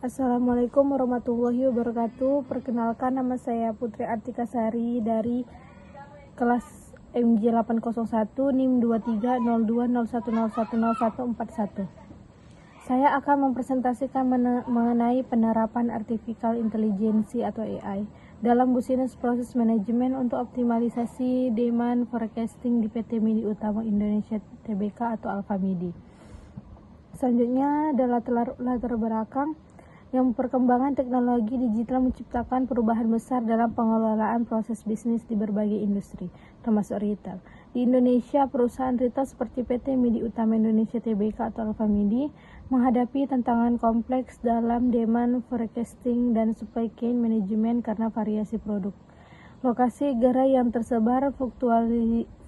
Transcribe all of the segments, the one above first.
Assalamualaikum warahmatullahi wabarakatuh. Perkenalkan, nama saya Putri Artika Sari dari kelas MJ 801 NIM 230201010141. Saya akan mempresentasikan mengenai penerapan Artificial Intelligence atau AI dalam Business Process Management untuk optimalisasi demand forecasting di PT Midi Utama Indonesia Tbk atau Alfamidi. Selanjutnya adalah latar belakang yang perkembangan teknologi digital menciptakan perubahan besar dalam pengelolaan proses bisnis di berbagai industri, termasuk retail. Di Indonesia, perusahaan retail seperti PT Midi Utama Indonesia Tbk atau Alfamidi menghadapi tantangan kompleks dalam demand forecasting dan supply chain management karena variasi produk, lokasi gerai yang tersebar,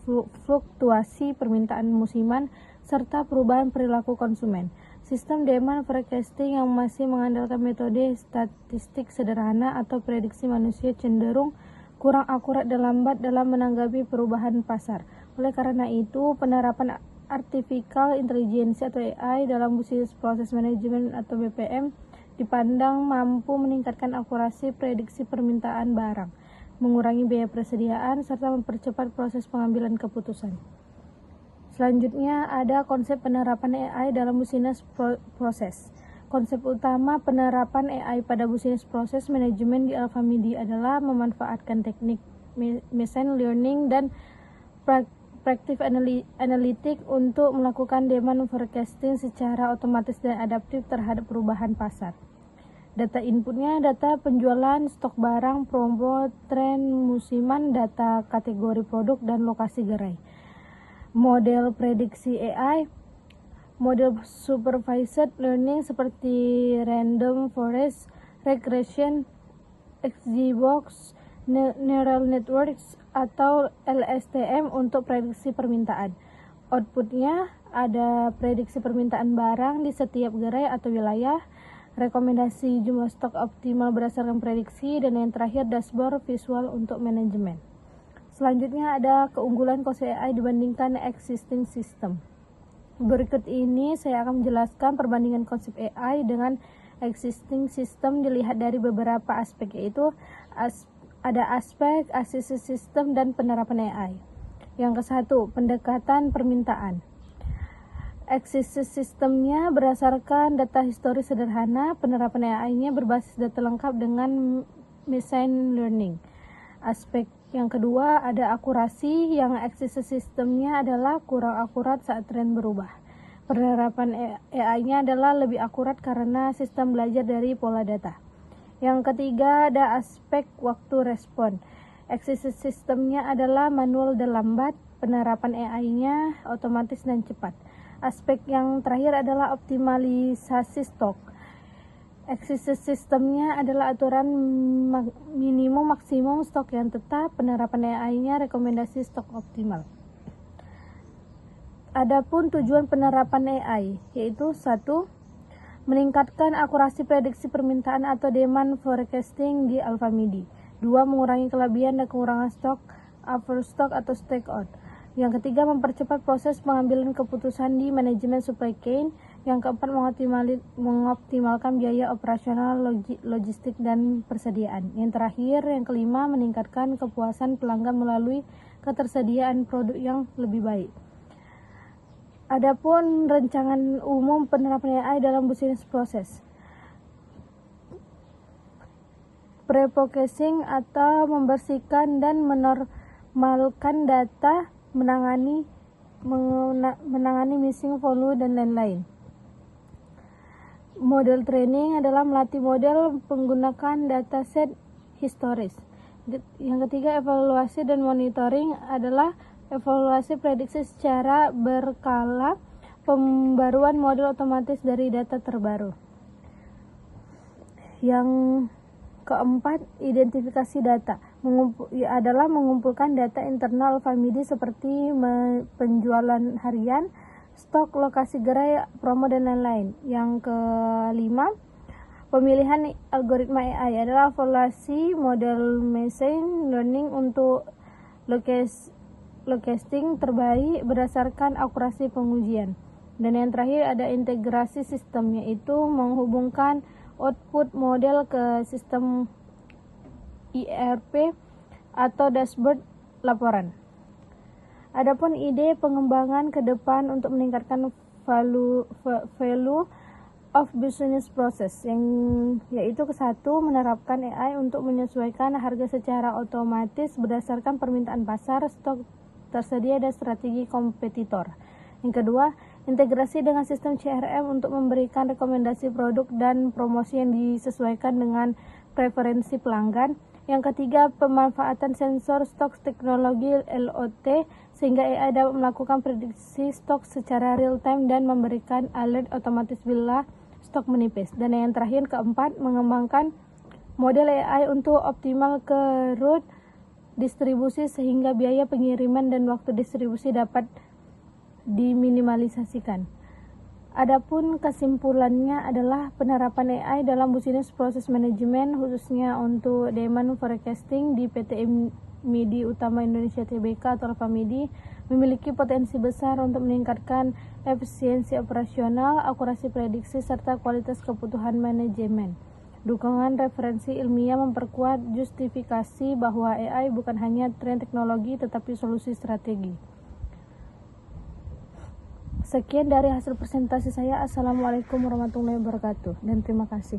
fluktuasi permintaan musiman, serta perubahan perilaku konsumen. Sistem demand forecasting yang masih mengandalkan metode statistik sederhana atau prediksi manusia cenderung kurang akurat dan lambat dalam menanggapi perubahan pasar. Oleh karena itu, penerapan Artificial Intelligence atau AI dalam Business Process Management atau BPM dipandang mampu meningkatkan akurasi prediksi permintaan barang, mengurangi biaya persediaan, serta mempercepat proses pengambilan keputusan. Selanjutnya ada konsep penerapan AI dalam business proses. Konsep utama penerapan AI pada business process management di Alfamidi adalah memanfaatkan teknik machine learning dan predictive analytics untuk melakukan demand forecasting secara otomatis dan adaptif terhadap perubahan pasar. Data inputnya data penjualan, stok barang, promo, tren musiman, data kategori produk, dan lokasi gerai. Model prediksi AI, model supervised learning seperti random forest, regression, XGBox, neural networks, atau LSTM untuk prediksi permintaan. Outputnya ada prediksi permintaan barang di setiap gerai atau wilayah, rekomendasi jumlah stok optimal berdasarkan prediksi, dan yang terakhir dashboard visual untuk manajemen. Selanjutnya ada keunggulan konsep AI dibandingkan existing system. Berikut ini saya akan menjelaskan perbandingan konsep AI dengan existing system dilihat dari beberapa aspek, yaitu ada aspek assisted system dan penerapan AI. Yang ke-1, pendekatan permintaan. Existing systemnya berdasarkan data historis sederhana, penerapan AI-nya berbasis data lengkap dengan machine learning. Aspek yang kedua ada akurasi, yang existing sistemnya adalah kurang akurat saat tren berubah. Penerapan AI-nya adalah lebih akurat karena sistem belajar dari pola data. Yang ketiga ada aspek waktu respon. Existing sistemnya adalah manual dan lambat, penerapan AI-nya otomatis dan cepat. Aspek yang terakhir adalah optimalisasi stok. Existing sistemnya adalah aturan minimum maksimum stok yang tetap, penerapan AI-nya rekomendasi stok optimal. Adapun tujuan penerapan AI yaitu 1. Meningkatkan akurasi prediksi permintaan atau demand forecasting di Alfamidi. 2. Mengurangi kelebihan dan kekurangan stok, overstock atau stock out. Yang ketiga, mempercepat proses pengambilan keputusan di manajemen supply chain. Yang keempat, mengoptimalkan biaya operasional, logistik, dan persediaan. Yang terakhir, yang kelima, meningkatkan kepuasan pelanggan melalui ketersediaan produk yang lebih baik. Adapun rancangan umum penerapan AI dalam business process. Pre-processing atau membersihkan dan menormalkan data, menangani missing volume dan lain-lain. Model training adalah melatih model menggunakan dataset historis. Yang ketiga, evaluasi dan monitoring adalah evaluasi prediksi secara berkala, pembaruan model otomatis dari data terbaru. Yang keempat, identifikasi data adalah mengumpulkan data internal Alfamidi seperti penjualan harian, stok, lokasi gerai, promo, dan lain-lain. Yang kelima, pemilihan algoritma AI adalah evaluasi model machine learning untuk location terbaik berdasarkan akurasi pengujian. Dan yang terakhir ada integrasi sistem, yaitu menghubungkan output model ke sistem ERP atau dashboard laporan. Adapun ide pengembangan ke depan untuk meningkatkan value of business process, yang yaitu kesatu, menerapkan AI untuk menyesuaikan harga secara otomatis berdasarkan permintaan pasar, stok tersedia dan strategi kompetitor. Yang kedua, integrasi dengan sistem CRM untuk memberikan rekomendasi produk dan promosi yang disesuaikan dengan preferensi pelanggan. Yang ketiga, pemanfaatan sensor stok teknologi LOT sehingga AI dapat melakukan prediksi stok secara real time dan memberikan alert otomatis bila stok menipis. Dan yang terakhir, keempat, mengembangkan model AI untuk optimal ke route distribusi sehingga biaya pengiriman dan waktu distribusi dapat diminimalisasikan. Adapun kesimpulannya adalah penerapan AI dalam business process management khususnya untuk demand forecasting di PT MIDI Utama Indonesia Tbk atau Alfamidi memiliki potensi besar untuk meningkatkan efisiensi operasional, akurasi prediksi serta kualitas kebutuhan manajemen. Dukungan referensi ilmiah memperkuat justifikasi bahwa AI bukan hanya tren teknologi tetapi solusi strategi. Sekian dari hasil presentasi saya. Assalamualaikum warahmatullahi wabarakatuh dan terima kasih.